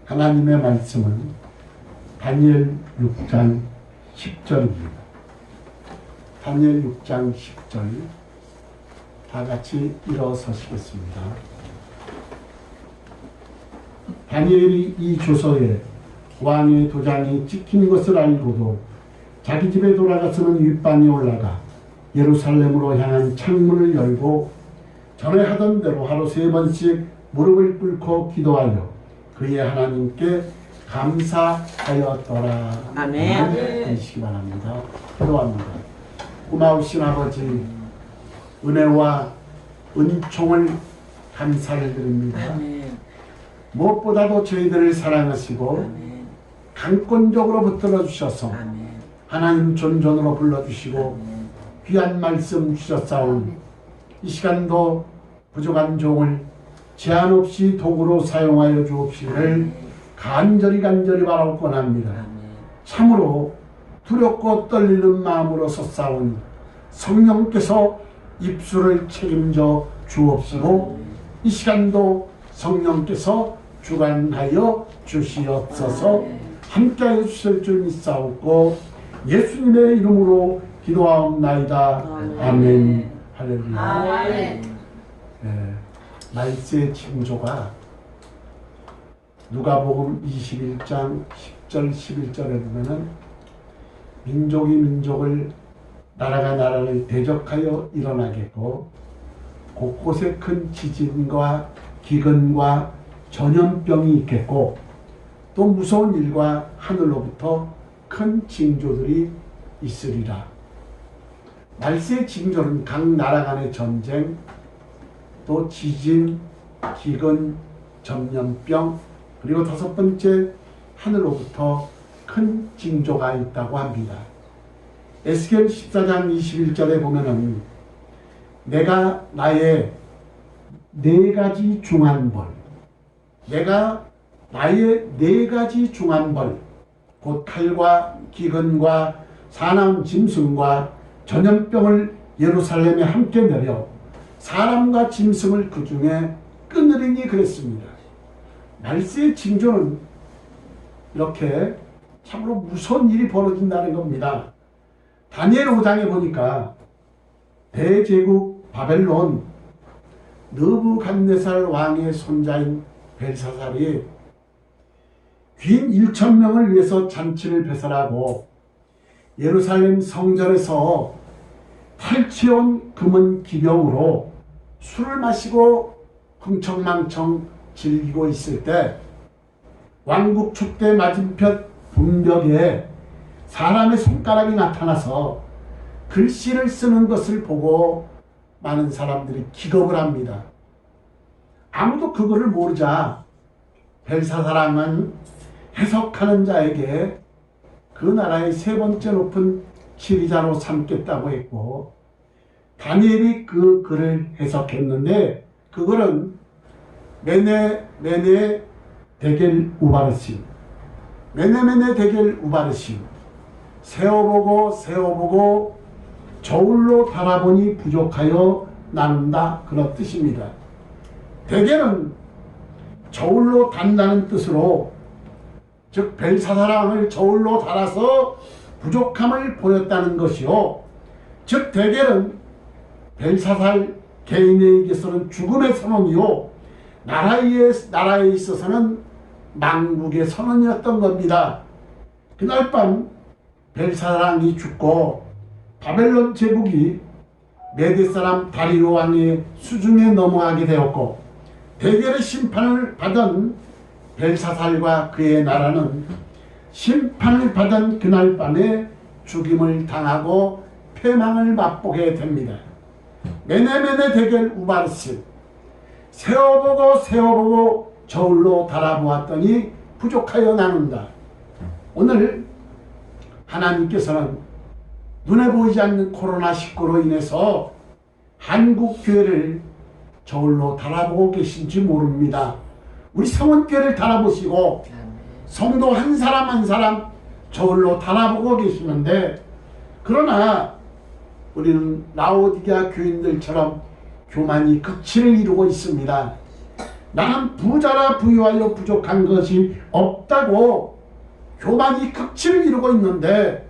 하나님의 말씀은 다니엘 6장 10절입니다. 다니엘 6장 10절 다 같이 일어서시겠습니다. 다니엘이 이 조서에 왕의 도장이 찍힌 것을 알고도 자기 집에 돌아가서는 윗방에 올라가 예루살렘으로 향한 창문을 열고 전에 하던 대로 하루 3번씩 무릎을 꿇고 기도하여 그의 하나님께 감사하였더라. 아멘. 되시기 바랍니다. 기도합니다. 고마우신 아버지, 은혜와 은총을 감사를 드립니다. 아멘. 무엇보다도 저희들을 사랑하시고 아멘. 강권적으로 붙들어 주셔서 아멘. 하나님 존존으로 불러주시고 아멘. 귀한 말씀 주셨사오니 이 시간도 부족한 종을 제한 없이 도구로 사용하여 주옵시기를 간절히 바라옵곤합니다. 참으로 두렵고 떨리는 마음으로 섰사오니 성령께서 입술을 책임져 주옵시고 이 시간도 성령께서 주관하여 주시옵소서. 함께하여 주실 줄 믿사옵고 예수님의 이름으로 기도하옵나이다. 아멘. 할렐루야. 네, 말세의 징조가 누가복음 21장 10절 11절에 보면은 민족이 민족을 나라가 나라를 대적하여 일어나겠고 곳곳에 큰 지진과 기근과 전염병이 있겠고 또 무서운 일과 하늘로부터 큰 징조들이 있으리라. 말세의 징조는 각 나라 간의 전쟁, 또 지진, 기근, 전염병, 그리고 5번째 하늘로부터 큰 징조가 있다고 합니다. 에스겔 14장 21절에 보면은 내가 나의 4가지 중한 벌, 내가 나의 4가지 중한 벌, 곧 칼과 기근과 사나운 짐승과 전염병을 예루살렘에 함께 내려 사람과 짐승을 그 중에 끊으리니 그랬습니다. 말세의 징조는 이렇게 참으로 무서운 일이 벌어진다는 겁니다. 다니엘 5장에 보니까 대제국 바벨론 느부갓네살 왕의 손자인 벨사살이 귀인 1,000명을 위해서 잔치를 배설하고 예루살렘 성전에서 탈취온 금은 기병으로 술을 마시고 흥청망청 즐기고 있을 때 왕국 축대 맞은편 분벽에 사람의 손가락이 나타나서 글씨를 쓰는 것을 보고 많은 사람들이 기겁을 합니다. 아무도 그거를 모르자 벨사사랑은 해석하는 자에게 그 나라의 3번째 높은 지리자로 삼겠다고 했고 다니엘이 그 글을 해석했는데 그 글은 메네 데겔 우바르심, 메네 데겔 우바르심, 세어보고 저울로 달아보니 부족하여 나눈다, 그런 뜻입니다. 데겔은 저울로 단다는 뜻으로, 즉 벨사사랑을 저울로 달아서 부족함을 보였다는 것이요, 즉 데겔은 벨사살 개인에게서는 죽음의 선언이요 나라에 있어서는 망국의 선언이었던 겁니다. 그날 밤 벨사사랑이 죽고 바벨론 제국이 메대 사람 다리오 왕의 수중에 넘어가게 되었고 데겔의 심판을 받은 벨사살과 그의 나라는 심판을 받은 그날 밤에 죽임을 당하고 패망을 맛보게 됩니다. 메네 데겔 우바르심, 세어보고 저울로 달아보았더니 부족하여 나눈다. 오늘 하나님께서는 눈에 보이지 않는 코로나19로 인해서 한국 교회를 저울로 달아보고 계신지 모릅니다. 우리 성원교회를 달아보시고 성도 한 사람 한 사람 저울로 달아보고 계시는데, 그러나 우리는 라오디게아 교인들처럼 교만이 극치를 이루고 있습니다. 나는 부자라 부유하여 부족한 것이 없다고 교만이 극치를 이루고 있는데,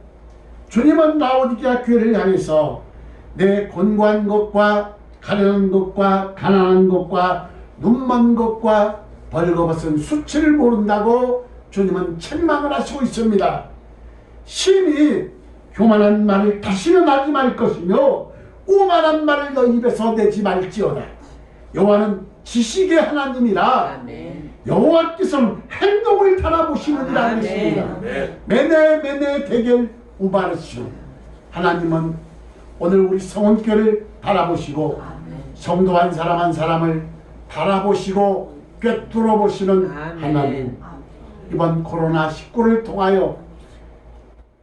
주님은 라오디게아 교회를 향해서 내 곤고한 것과 가련한 것과 가난한 것과 눈먼 것과 벌거벗은 수치를 모른다고 주님은 책망을 하시고 있습니다. 심히 교만한 말을 다시는 하지 말 것이며 오만한 말을 너 입에서 내지 말지어다. 여호와는 지식의 하나님이라 여호와께서는 행동을 달아보시느니라 하셨습니다. 메네 대결 우바르시. 하나님은 오늘 우리 성원교를 바라보시고 성도 한 사람 한 사람을 바라보시고 꿰뚫어 보시는 하나님, 이번 코로나19를 통하여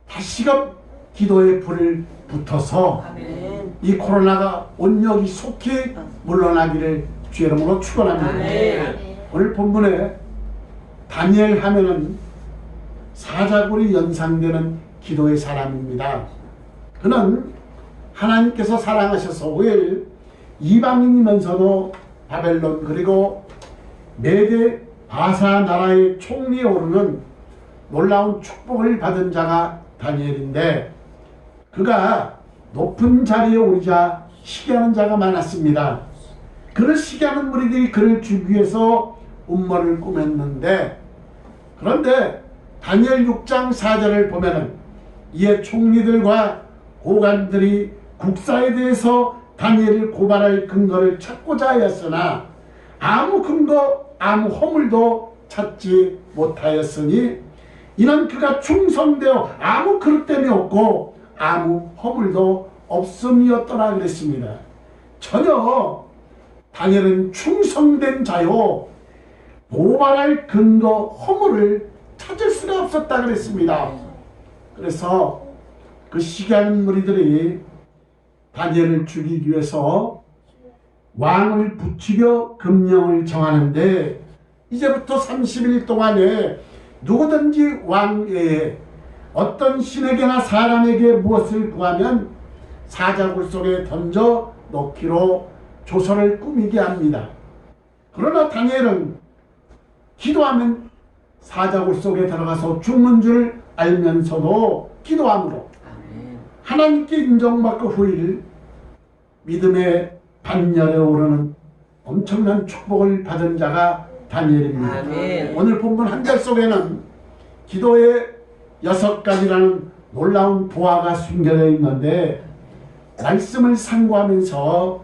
다시금 기도의 불을 붙어서 이 코로나가 온역이 속히 물러나기를 주의 이름으로 축원합니다. 오늘 본문에 다니엘 하면은 사자굴이 연상되는 기도의 사람입니다. 그는 하나님께서 사랑하셔서 왜 이방인이면서도 바벨론 그리고 메대 바사 나라의 총리에 오르는 놀라운 축복을 받은 자가 다니엘인데, 그가 높은 자리에 오르자 시기하는 자가 많았습니다. 그를 시기하는 무리들이 그를 주기 위해서 음모를 꾸몄는데, 그런데 다니엘 6장 4절을 보면은 이에 총리들과 고관들이 국사에 대해서 다니엘을 고발할 근거를 찾고자 하였으나 아무 근거 아무 허물도 찾지 못하였으니 이는 그가 충성되어 아무 그릇됨이 없고 아무 허물도 없음이었더라 그랬습니다. 전혀 다니엘은 충성된 자요 고발할 근거 허물을 찾을 수가 없었다 그랬습니다. 그래서 그 시기하는 무리들이 다니엘을 죽이기 위해서 왕을 부추겨 금령을 정하는데, 이제부터 30일 동안에 누구든지 왕 외에 어떤 신에게나 사람에게 무엇을 구하면 사자굴 속에 던져 넣기로 조서를 꾸미게 합니다. 그러나 다니엘은 기도하면 사자굴 속에 들어가서 죽는 줄 알면서도 기도함으로 하나님께 인정받고 후일 믿음의 반열에 오르는 엄청난 축복을 받은 자가 다니엘입니다. 아멘. 오늘 본문 한 절 속에는 기도의 6가지라는 놀라운 보화가 숨겨져 있는데, 말씀을 상고하면서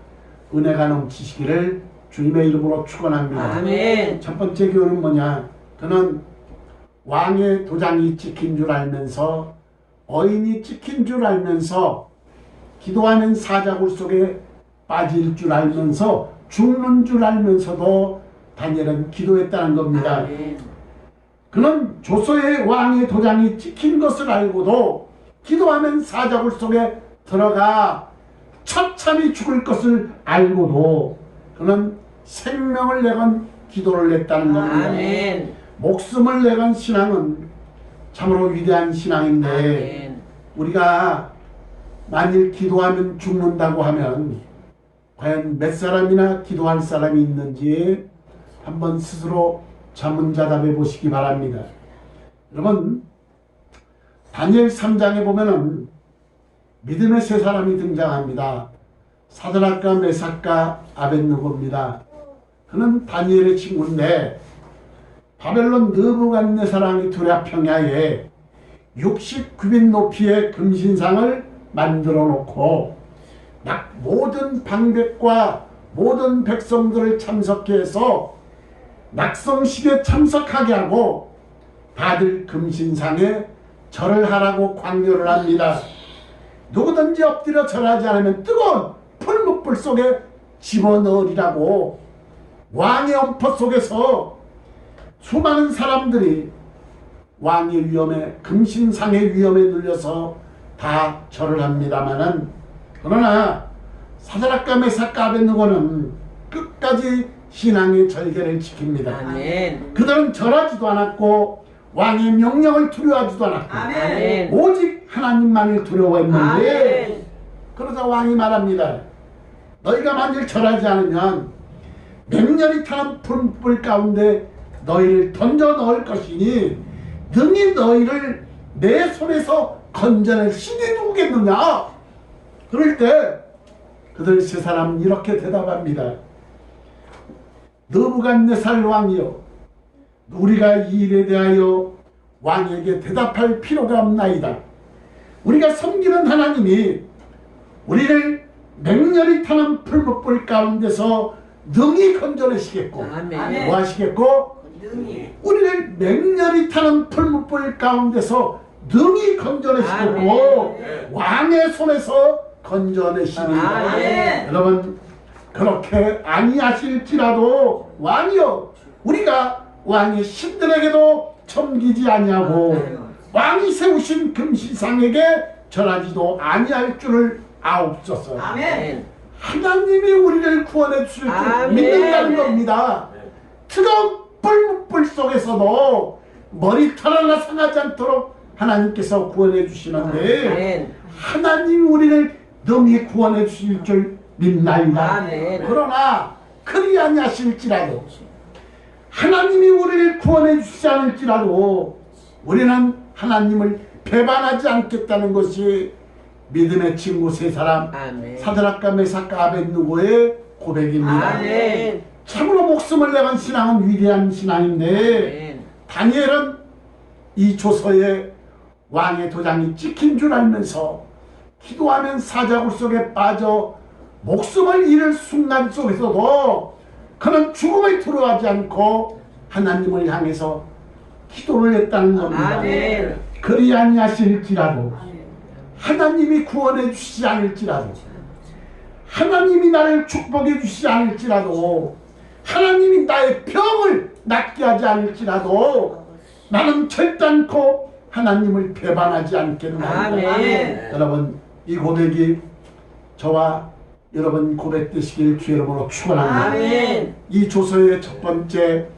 은혜가 넘치시기를 주님의 이름으로 축원합니다. 아멘. 첫 번째 교훈은 뭐냐? 그는 왕의 도장이 찍힌 줄 알면서, 어인이 찍힌 줄 알면서, 기도하는 사자굴 속에 빠질 줄 알면서, 죽는 줄 알면서도 다니엘은 기도했다는 겁니다. 아멘. 그는 조서의 왕의 도장이 찍힌 것을 알고도 기도하면 사자굴 속에 들어가 처참히 죽을 것을 알고도 그는 생명을 내건 기도를 했다는 겁니다. 아멘. 목숨을 내건 신앙은 참으로 위대한 신앙인데, 아멘. 우리가 만일 기도하면 죽는다고 하면 과연 몇 사람이나 기도할 사람이 있는지 한번 스스로 자문자답해 보시기 바랍니다. 여러분, 다니엘 3장에 보면은 믿음의 세 사람이 등장합니다. 사드락과 메삭과 아벳느고입니다. 그는 다니엘의 친구인데 바벨론 느부갓네살왕이 두랴 평야에 60규빗 높이의 금신상을 만들어 놓고 모든 방백과 모든 백성들을 참석해 해서 낙성식에 참석하게 하고 다들 금신상에 절을 하라고 강요를 합니다. 누구든지 엎드려 절하지 않으면 뜨거운 풀무불 속에 집어넣으리라고 왕의 엄포 속에서 수많은 사람들이 왕의 위험에, 금신상의 위험에 눌려서 다 절을 합니다마는, 그러나 사드락과 메삭과 아벳느고는 끝까지 신앙의 절개를 지킵니다. 아멘. 그들은 절하지도 않았고 왕의 명령을 두려워하지도 않았고 아멘. 오직 하나님만을 두려워했는데, 아멘. 그러자 왕이 말합니다. 너희가 만일 절하지 않으면 맹렬히 타는 푸른불 가운데 너희를 던져 넣을 것이니 능히 너희를 내 손에서 건져낼 신이 누구겠느냐. 그럴 때 그들 세 사람은 이렇게 대답합니다. 느부갓네살 왕이여, 우리가 이 일에 대하여 왕에게 대답할 필요가 없나이다. 우리가 섬기는 하나님이 우리를 맹렬히 타는 풀무불 가운데서 능히 건져내시겠고, 아멘. 뭐 하시겠고? 능히. 우리를 맹렬히 타는 풀무불 가운데서 능히 건져내시겠고, 왕의 손에서 건져내시리라. 아멘. 여러분, 그렇게 아니하실지라도 왕이여, 우리가 왕의 신들에게도 섬기지 아니하고 왕이 세우신 금시상에게 절하지도 아니할 줄을 아옵소서. 아멘. 하나님이 우리를 구원해 주실 줄 아멘. 믿는다는 겁니다. 뜨거운 불 속에서도 머리털 하나 상하지 않도록 하나님께서 구원해 주시는데, 아멘. 하나님이 우리를 능히 구원해 주실 줄 믿나이다. 아멘. 그러나 그리 아니하실지라도, 하나님이 우리를 구원해 주시지 않을지라도 우리는 하나님을 배반하지 않겠다는 것이 믿음의 친구 세 사람 아멘. 사드락과 메삭과 아벳느고의 고백입니다. 아멘. 참으로 목숨을 내건 신앙은 위대한 신앙인데, 아멘. 다니엘은 이 조서에 왕의 도장이 찍힌 줄 알면서 기도하면 사자굴 속에 빠져 목숨을 잃을 순간 속에서도 그는 죽음을 두려워하지 않고 하나님을 향해서 기도를 했다는 겁니다. 아멘. 그리 아니하실지라도, 하나님이 구원해 주시지 않을지라도, 하나님이 나를 축복해 주시지 않을지라도, 하나님이 나의 병을 낫게 하지 않을지라도 나는 결단코 하나님을 배반하지 않겠나이다. 아멘. 여러분, 이 고백이 저와 여러분 고백되시길 주의 이름으로 축원합니다. 아멘. 이 조서의 첫 번째,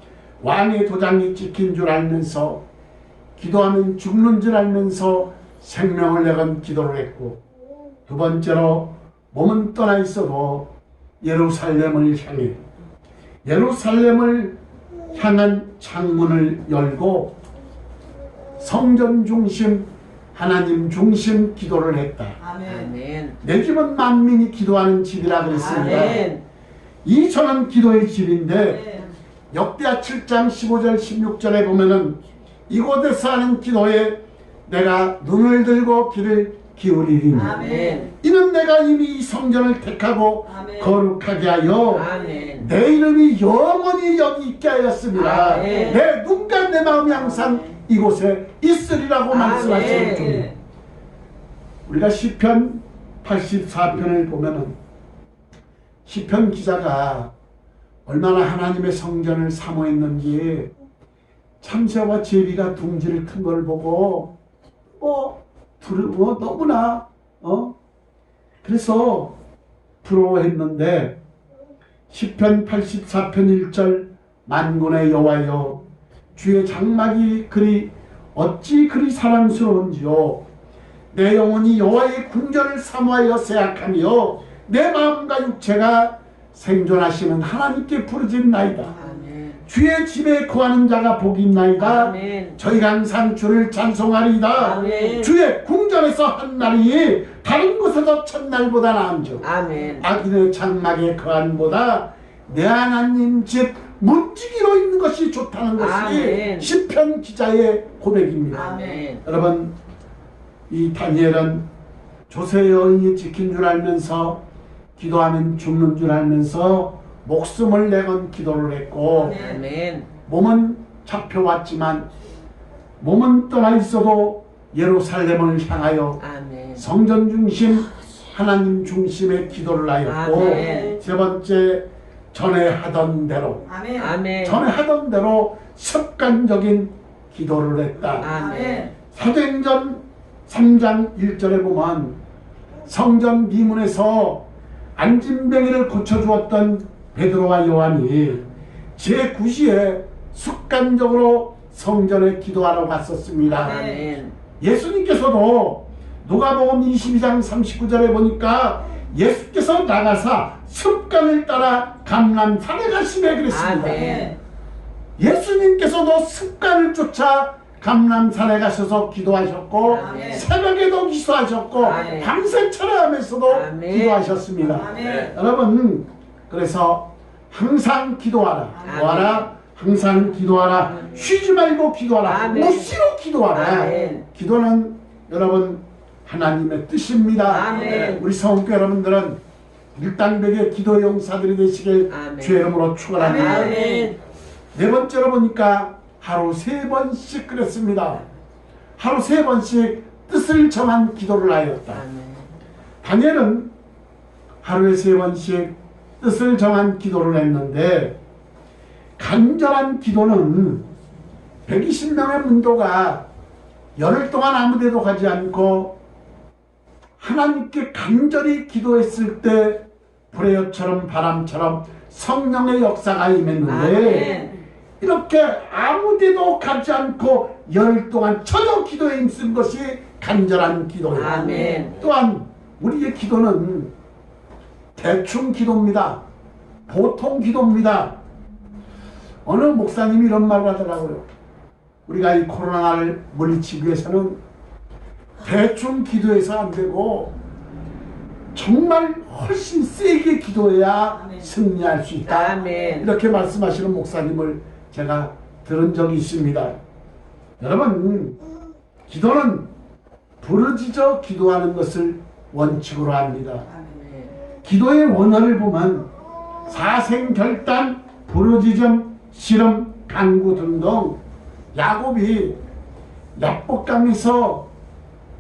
왕의 도장이 찍힌 줄 알면서 기도하면 죽는 줄 알면서 생명을 내건 기도를 했고, 두 번째로 몸은 떠나 있어도 예루살렘을 향한 창문을 열고 성전 중심, 하나님 중심 기도를 했다. 아멘. 내 집은 만민이 기도하는 집이라 그랬습니다. 아멘. 이 전은 기도의 집인데 역대하 7장 15절 16절에 보면은 이곳에서 하는 기도에 내가 눈을 들고 귀를 기울이리니 아멘. 이는 내가 이미 이 성전을 택하고 아멘. 거룩하게 하여 아멘. 내 이름이 영원히 여기 있게 하였습니다. 아멘. 내 눈과 내 마음이 항상 이곳에 있으리라고 말씀하시는 아멘. 중, 우리가 시편 84편을 보면은 시편 기자가 얼마나 하나님의 성전을 사모했는지 참새와 제비가 둥지를 튼 걸 보고 너무나 그래서 부러워했는데, 시편 84편 1절 만군의 여호와여, 주의 장막이 어찌 그리 사랑스러운지요. 내 영혼이 여호와의 궁전을 사모하여 세약하며 내 마음과 육체가 생존하시는 하나님께 부르짖나이다. 아멘. 주의 집에 거하는 자가 복이 있나이다. 아멘. 저희가 항상 주를 찬송하리이다. 아멘. 주의 궁전에서 한 날이 다른 곳에서 첫날보다 나은즉 아멘. 악인의 장막에 거함보다 내 하나님 집 문지기로 있는 것이 좋다는 것이 아멘. 시편 기자의 고백입니다. 아멘. 여러분, 이 다니엘은 조세의 여인이 지킨 줄 알면서 기도하면 죽는 줄 알면서 목숨을 내건 기도를 했고, 아멘. 몸은 잡혀왔지만 몸은 떠나 있어도 예루살렘을 향하여 아멘. 성전 중심, 하나님 중심의 기도를 하였고, 아멘. 세 번째, 전에 하던 대로 아멘. 습관적인 기도를 했다. 아멘. 사도행전 3장 1절에 보면 성전 미문에서 안진뱅이를 고쳐주었던 베드로와 요한이 제9시에 습관적으로 성전에 기도하러 갔었습니다. 아멘. 예수님께서도 누가복음 22장 39절에 보니까 예수께서 나가사 습관을 따라 감람산에 가시네 그랬습니다. 아멘. 예수님께서도 습관을 쫓아 감람산에 가셔서 기도하셨고 아멘. 새벽에도 기도하셨고 아멘. 밤새 철야하면서도 아멘. 기도하셨습니다. 아멘. 여러분 그래서 항상 기도하라. 아멘. 기도하라. 항상 기도하라. 아멘. 쉬지 말고 기도하라. 아멘. 못 쉬고 기도하라. 아멘. 기도는 여러분 하나님의 뜻입니다. 아멘. 우리 성교 여러분들은 일당백의 기도 용사들이 되시길 아멘. 주의 이름으로 축원합니다. 아멘. 네 번째로 보니까 하루 3번씩 그랬습니다. 하루 3번씩 뜻을 정한 기도를 하였다. 아멘. 다니엘은 하루에 3번씩 뜻을 정한 기도를 했는데 간절한 기도는 120명의 문도가 열흘 동안 아무데도 가지 않고 하나님께 간절히 기도했을 때 불의 여처럼 바람처럼 성령의 역사가 임했는데 아멘. 이렇게 아무데도 가지 않고 열흘 동안 전혀 기도에 힘쓴 것이 간절한 기도예요. 아멘. 또한 우리의 기도는 대충 기도입니다. 보통 기도입니다. 어느 목사님이 이런 말을 하더라고요. 우리가 이 코로나를 물리치기 위해서는 대충 기도해서 안 되고 정말 훨씬 세게 기도해야 승리할 수 있다. 아멘. 이렇게 말씀하시는 목사님을 제가 들은 적이 있습니다. 여러분, 기도는 부르짖어 기도하는 것을 원칙으로 합니다. 기도의 원어를 보면 사생결단, 부르짖음, 씨름, 간구 등등 야곱이 야복강에서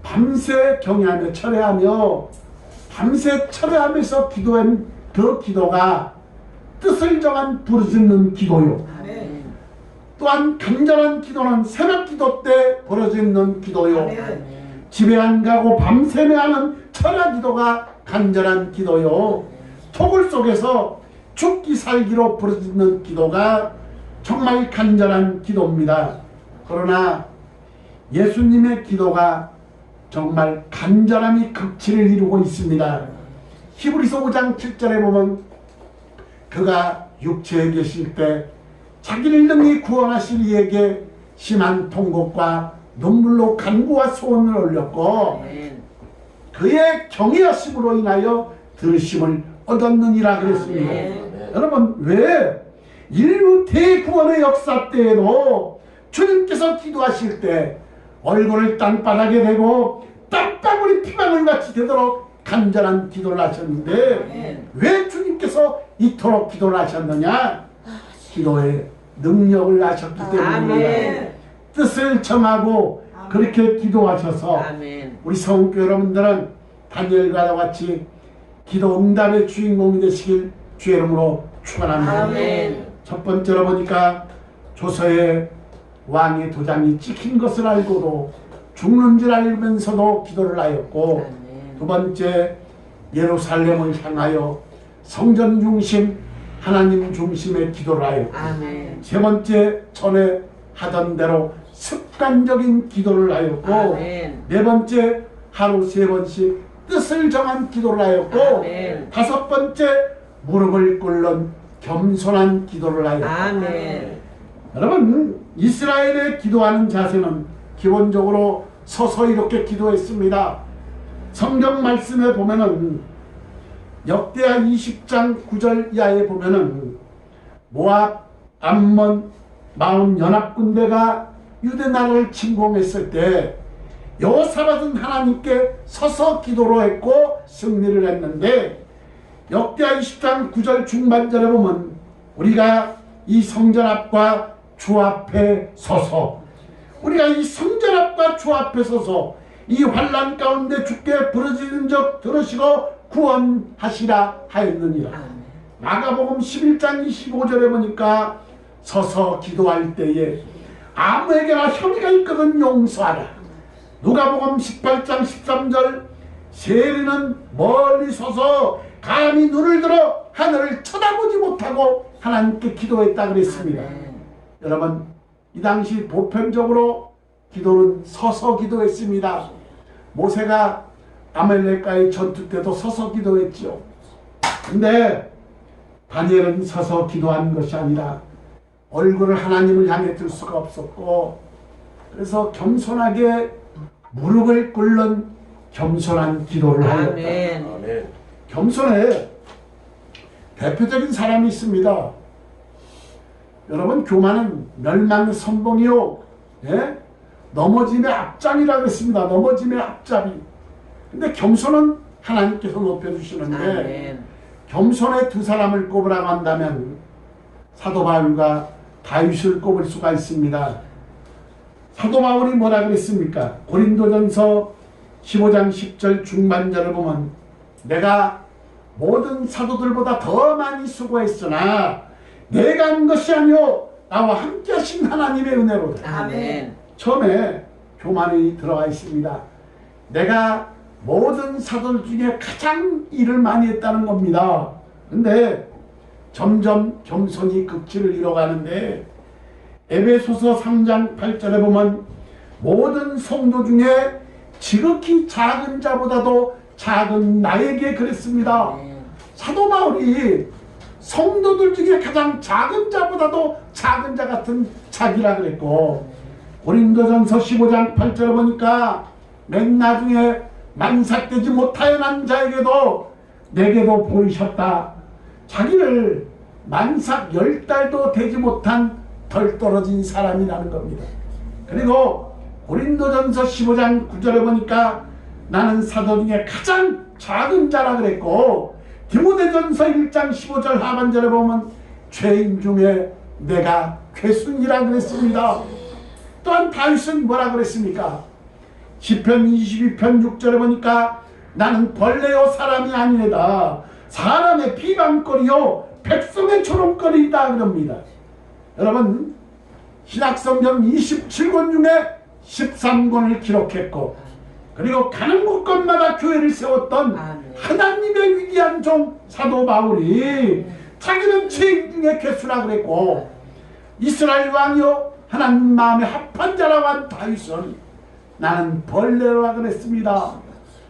밤새 경외하며 철회하며 밤새 철회하면서 기도한 그 기도가 뜻을 정한 부르짖는 기도요. 아멘. 또한 간절한 기도는 새벽 기도 때 부르짖는 기도요. 아멘. 집에 안 가고 밤새며 하는 철야 기도가 간절한 기도요. 토굴 속에서 죽기 살기로 부르짖는 기도가 정말 간절한 기도입니다. 그러나 예수님의 기도가 정말 간절함이 극치를 이루고 있습니다. 히브리서 5장 7절에 보면 그가 육체에 계실 때 자기를 능히 구원하실 이에게 심한 통곡과 눈물로 간구와 소원을 올렸고 아멘. 그의 경외하심으로 인하여 들으심을 얻었느니라 그랬습니다. 아멘. 여러분 왜 인류 대구원의 역사 때에도 주님께서 기도하실 때 얼굴을 땅바닥에 대고 땀방울이 피방울같이 되도록 간절한 기도를 하셨는데 아멘. 왜 주님께서 이토록 기도를 하셨느냐? 기도의 능력을 아셨기 때문입니다. 아멘. 뜻을 정하고 그렇게 기도하셔서 아멘. 우리 성교 여러분들은 다니엘과 같이 기도 응답의 주인공이 되시길 주의 이름으로 축원합니다. 아멘. 첫 번째로 보니까 조서의 왕의 도장이 찍힌 것을 알고도 죽는 줄 알면서도 기도를 하였고 아멘. 두 번째 예루살렘을 향하여 성전 중심 하나님 중심의 기도를 하였고 아멘. 세 번째 전에 하던 대로 습관적인 기도를 하였고 아멘. 네 번째 하루 3번씩 뜻을 정한 기도를 하였고 아멘. 다섯 번째 무릎을 꿇는 겸손한 기도를 하였고 아멘. 여러분 이스라엘의 기도하는 자세는 기본적으로 서서 이렇게 기도했습니다. 성경 말씀에 보면은 역대하 20장 9절 이하에 보면은 모압, 암몬, 마온 연합군대가 유대 나라를 침공했을 때 여호사밧은 하나님께 서서 기도로 했고 승리를 했는데 역대하 20장 9절 중반절에 보면 우리가 이 성전 앞과 주 앞에 서서 우리가 이 성전 앞과 주 앞에 서서 이 환난 가운데 주께 부르짖은 적 들으시고 구원하시라 하였느니라. 아멘. 마가복음 11장 25절에 보니까 서서 기도할 때에 아무에게나 혐의가 있거든 용서하라. 누가복음 18장 13절 세리는 멀리 서서 감히 눈을 들어 하늘을 쳐다보지 못하고 하나님께 기도했다 그랬습니다. 아멘. 여러분 이 당시 보편적으로 기도는 서서 기도했습니다. 모세가 아말렉과의 전투 때도 서서 기도했지요. 근데 다니엘은 서서 기도한 것이 아니라 얼굴을 하나님을 향해 들 수가 없었고, 그래서 겸손하게 무릎을 꿇는 겸손한 기도를 하였다. 아멘. 아멘. 겸손에 대표적인 사람이 있습니다. 여러분, 교만은 멸망의 선봉이요, 예? 넘어짐의 앞장이라고 했습니다. 넘어짐의 앞잡이. 근데 겸손은 하나님께서 높여주시는데, 아멘. 겸손의 두 사람을 꼽으라고 한다면 사도 바울과 다윗을 꼽을 수가 있습니다. 사도 바울이 뭐라 그랬습니까? 고린도전서 15장 10절 중반절을 보면, 내가 모든 사도들보다 더 많이 수고했으나 내가 한 것이 아니오 나와 함께 하신 하나님의 은혜로다. 아멘. 처음에 교만이 들어가 있습니다. 내가 모든 사도들 중에 가장 일을 많이 했다는 겁니다. 근데 점점 겸손이 극치를 이뤄가는데, 에베소서 3장 8절에 보면 모든 성도 중에 지극히 작은 자보다도 작은 나에게 그랬습니다. 아멘. 사도 바울이 성도들 중에 가장 작은 자보다도 작은 자 같은 자기라 그랬고, 고린도전서 15장 8절에 보니까 맨 나중에 만삭되지 못하여난 자에게도 내게도 보이셨다. 자기를 만삭 10달도 되지 못한 덜 떨어진 사람이라는 겁니다. 그리고 고린도전서 15장 9절에 보니까 나는 사도 중에 가장 작은 자라 그랬고, 디모데전서 1장 15절 하반절에 보면 죄인 중에 내가 괴순이라 그랬습니다. 또한 다윗은 뭐라 그랬습니까? 시편 22편 6절에 보니까 나는 벌레요 사람이 아니에다. 사람의 비방거리요 백성의 조롱거리이다 그럽니다. 여러분, 신약성경 27권 중에 13권을 기록했고, 그리고 가는 곳곳마다 교회를 세웠던 아멘. 하나님의 위대한 종 사도 바울이 자기는 죄인 중에 괴수라 그랬고, 이스라엘 왕이요 하나님 마음에 합한 자라고 한 다윗은 나는 벌레라 그랬습니다.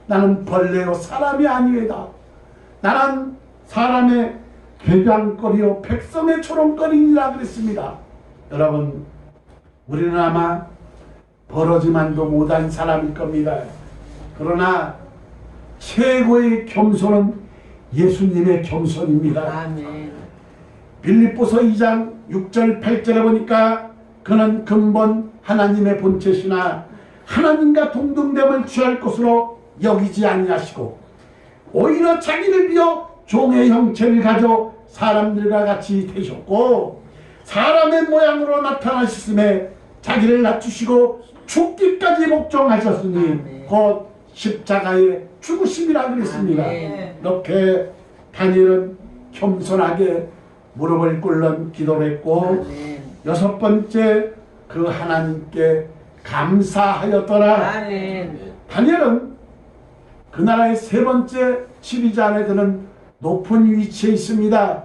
나는 벌레요 사람이 아니외다. 나는 사람의 괴장거리요 백성의 조롱거리니라 그랬습니다. 여러분, 우리는 아마 벌어지만도 못한 사람일 겁니다. 그러나 최고의 겸손은 예수님의 겸손입니다. 아멘. 빌립보서 2장 6절 8절에 보니까 그는 근본 하나님의 본체시나 하나님과 동등됨을 취할 것으로 여기지 아니하시고 오히려 자기를 비어 종의 형체를 가져 사람들과 같이 되셨고, 사람의 모양으로 나타나셨음에 자기를 낮추시고 죽기까지 복종하셨으니 아멘. 곧 십자가의 죽으심이라 그랬습니다. 아멘. 이렇게 다니엘은 겸손하게 무릎을 꿇는 기도를 했고, 아멘. 여섯 번째 그 하나님께 감사하였더라. 아멘. 다니엘은 그 나라의 세 번째 지휘자 안에 드는 높은 위치에 있습니다.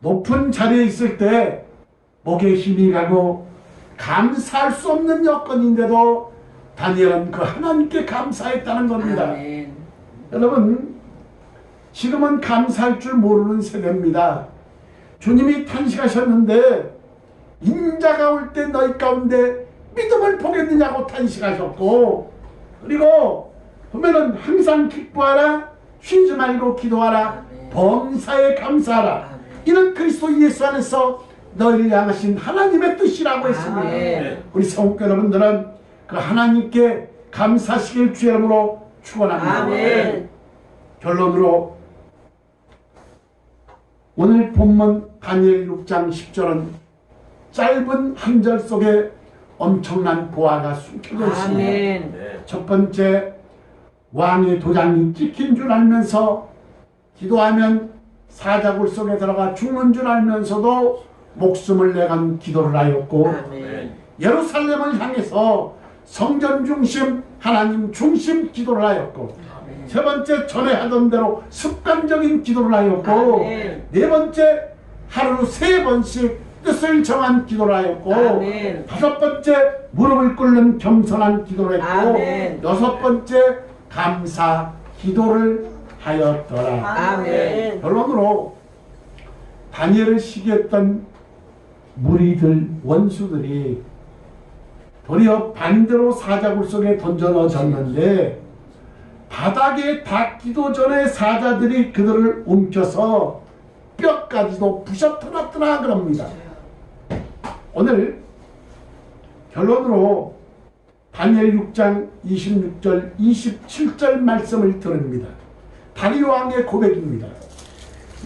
높은 자리에 있을 때 목에 힘이 가고 감사할 수 없는 여건인데도 다니엘은 그 하나님께 감사했다는 겁니다. 아멘. 여러분, 지금은 감사할 줄 모르는 세대입니다. 주님이 탄식하셨는데 인자가 올 때 너희 가운데 믿음을 보겠느냐고 탄식하셨고, 그리고 보면은 항상 기뻐하라, 쉬지 말고 기도하라, 아멘. 범사에 감사하라. 아멘. 이는 그리스도 예수 안에서 너희를 향하신 하나님의 뜻이라고 했습니다. 아멘. 우리 성도 여러분들은 그 하나님께 감사하시길 주의 이름으로 축원합니다. 아멘. 결론으로 오늘 본문 다니엘 6장 10절은 짧은 한 절 속에 엄청난 보화가 숨겨져 있습니다. 아멘. 네. 첫 번째, 왕의 도장이 찍힌 줄 알면서 기도하면 사자굴 속에 들어가 죽는 줄 알면서도 목숨을 내간 기도를 하였고, 아멘. 예루살렘을 향해서 성전 중심, 하나님 중심 기도를 하였고, 아멘. 세 번째, 전에 하던 대로 습관적인 기도를 하였고, 아멘. 네 번째, 하루 3번씩 뜻을 정한 기도를 하였고, 아멘. 다섯 번째, 무릎을 꿇는 겸손한 기도를 했고, 아멘. 여섯 번째, 감사 기도를 하였더라. 아멘. 결론으로 다니엘을 시기했던 무리들 원수들이 도리어 반대로 사자굴 속에 던져 넣어졌는데 바닥에 닿기도 전에 사자들이 그들을 움켜서 뼈까지도 부셔뜨렸더라 그럽니다. 오늘 결론으로 다니엘 6장 26절 27절 말씀을 들읍니다. 다리오 왕의 고백입니다.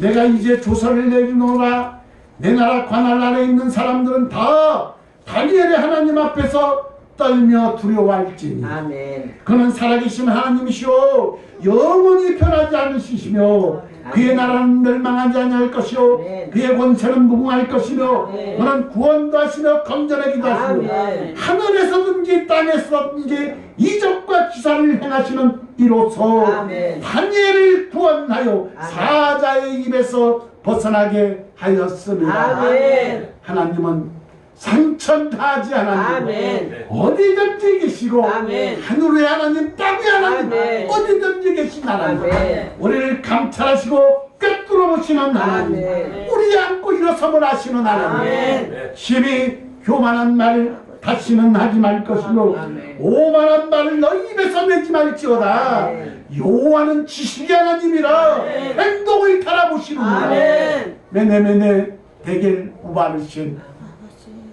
내가 이제 조서를 내리노라. 내 나라 관할 아래 있는 사람들은 다 다니엘의 하나님 앞에서 떨며 두려워할지니 아멘. 그는 살아계신 하나님이시오 영원히 변하지 않으시시며 그의 나라는 멸망하지 아니할 것이요 아멘. 그의 권세는 무궁할 것이며 아멘. 그는 구원도 하시며 건전하기도 하시며 아멘. 하늘에서든지 땅에서든지 이적과 기사를 행하시는 이로써 아멘. 다니엘을 구원하여 아멘. 사자의 입에서 벗어나게 하였습니다. 아멘. 하나님은 상천하지 하나님 아멘. 어디든지 계시고 아멘. 하늘의 하나님 땅의 하나님 아멘. 어디든지 계신 하나님 아멘. 우리를 감찰하시고 꿰뚫어 보시는 하나님 아멘. 우리 안고 일어서을 하시는 하나님 아멘. 심히 교만한 말을 다시는 하지 말 것이요 아멘. 오만한 말을 너희 입에서 내지 말지어다. 아멘. 여호와는 지식의 하나님이라 아멘. 행동을 달아보시는구나. 아멘. 메네메네 대겔 우바르신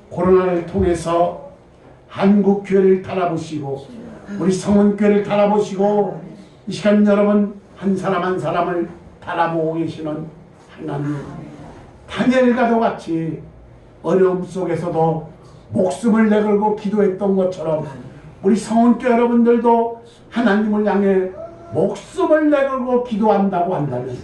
코로나를 통해서 한국 교회를 달아보시고 우리 성원교회를 달아보시고 이 시간 여러분 한 사람 한 사람을 달아보고 계시는 하나님 다니엘과도 같이 어려움 속에서도 목숨을 내걸고 기도했던 것처럼 우리 성원교회 여러분들도 하나님을 향해 목숨을 내걸고 기도한다고 한다면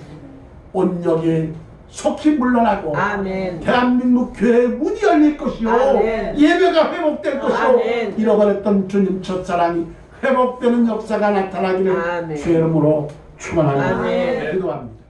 온역이 속히 물러나고 아멘. 대한민국 교회의 문이 열릴 것이요 아멘. 예배가 회복될 것이요 아멘. 잃어버렸던 주님 첫사랑이 회복되는 역사가 나타나기를 아멘. 주의 이름으로 축원합니다. 아멘. 기도합니다.